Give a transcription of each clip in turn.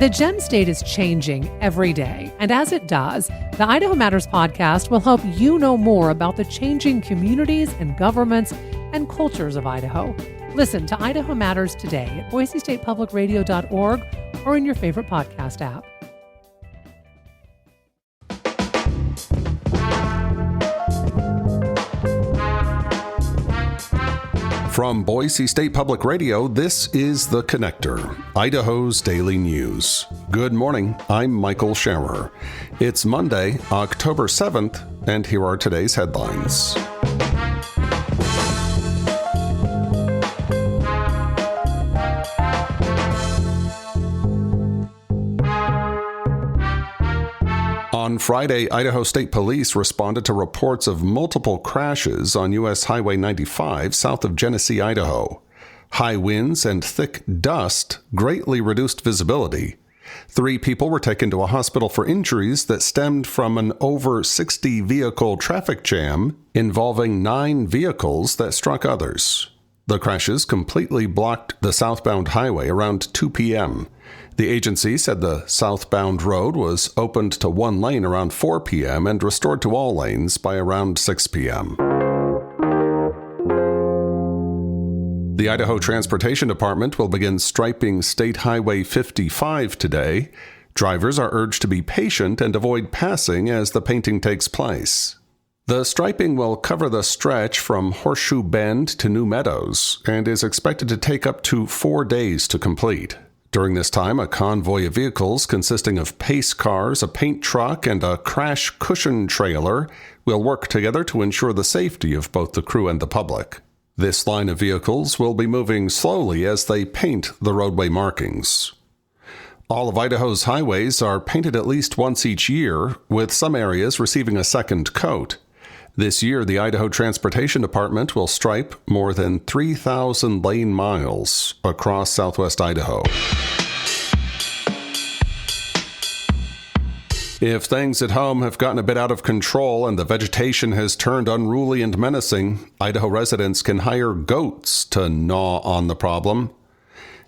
The Gem State is changing every day, and as it does, the Idaho Matters podcast will help you know more about the changing communities and governments and cultures of Idaho. Listen to Idaho Matters today at boisestatepublicradio.org or in your favorite podcast app. From Boise State Public Radio, this is The Connector, Idaho's daily news. Good morning, I'm Michael Scherer. It's Monday, October 7th, and here are today's headlines. On Friday, Idaho State Police responded to reports of multiple crashes on U.S. Highway 95 south of Genesee, Idaho. High winds and thick dust greatly reduced visibility. 3 people were taken to a hospital for injuries that stemmed from an over 60 vehicle traffic jam involving 9 vehicles that struck others. The crashes completely blocked the southbound highway around 2 p.m. The agency said the southbound road was opened to one lane around 4 p.m. and restored to all lanes by around 6 p.m. The Idaho Transportation Department will begin striping State Highway 55 today. Drivers are urged to be patient and avoid passing as the painting takes place. The striping will cover the stretch from Horseshoe Bend to New Meadows and is expected to take up to 4 days to complete. During this time, a convoy of vehicles consisting of pace cars, a paint truck, and a crash cushion trailer will work together to ensure the safety of both the crew and the public. This line of vehicles will be moving slowly as they paint the roadway markings. All of Idaho's highways are painted at least once each year, with some areas receiving a second coat. This year, the Idaho Transportation Department will stripe more than 3,000 lane miles across southwest Idaho. If things at home have gotten a bit out of control and the vegetation has turned unruly and menacing, Idaho residents can hire goats to gnaw on the problem.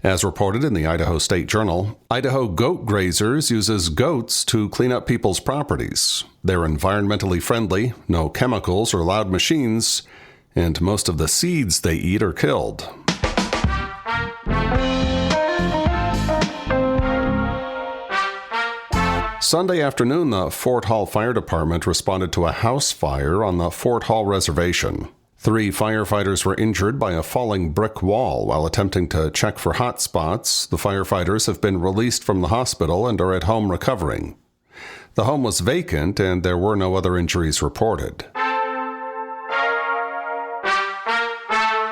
As reported in the Idaho State Journal, Idaho Goat Grazers uses goats to clean up people's properties. They're environmentally friendly, no chemicals or loud machines, and most of the seeds they eat are killed. Sunday afternoon, the Fort Hall Fire Department responded to a house fire on the Fort Hall Reservation. 3 firefighters were injured by a falling brick wall while attempting to check for hot spots. The firefighters have been released from the hospital and are at home recovering. The home was vacant and there were no other injuries reported.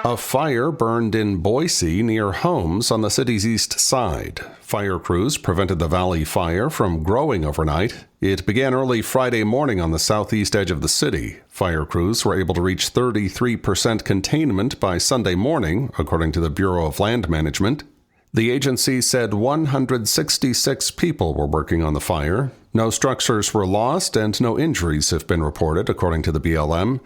A fire burned in Boise near homes on the city's east side. Fire crews prevented the valley fire from growing overnight. It began early Friday morning on the southeast edge of the city. Fire crews were able to reach 33% containment by Sunday morning, according to the Bureau of Land Management. The agency said 166 people were working on the fire. No structures were lost and no injuries have been reported, according to the BLM.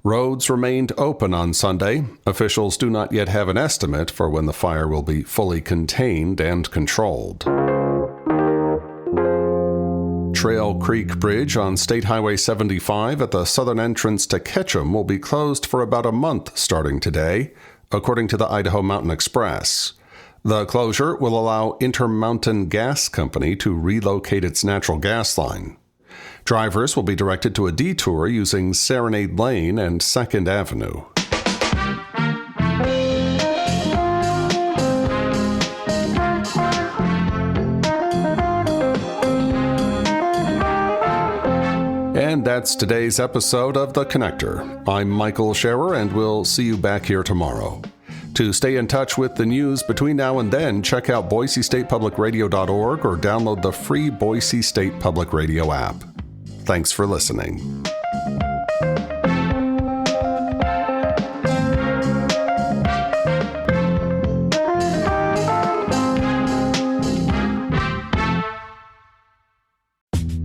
Roads remained open on Sunday. Officials do not yet have an estimate for when the fire will be fully contained and controlled. Trail Creek Bridge on State Highway 75 at the southern entrance to Ketchum will be closed for about a month starting today, according to the Idaho Mountain Express. The closure will allow Intermountain Gas Company to relocate its natural gas line. Drivers will be directed to a detour using Serenade Lane and 2nd Avenue. And that's today's episode of The Connector. I'm Michael Scherer, and we'll see you back here tomorrow. To stay in touch with the news between now and then, check out boisestatepublicradio.org or download the free Boise State Public Radio app. Thanks for listening.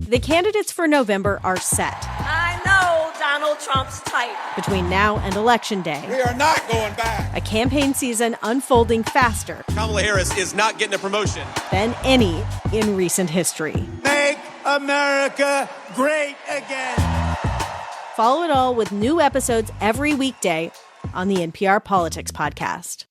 The candidates for November are set. I know Donald Trump's type. Between now and Election Day, we are not going back. A campaign season unfolding faster. Kamala Harris is not getting a promotion. Than any in recent history. Make America great again. Follow it all with new episodes every weekday on the NPR Politics Podcast.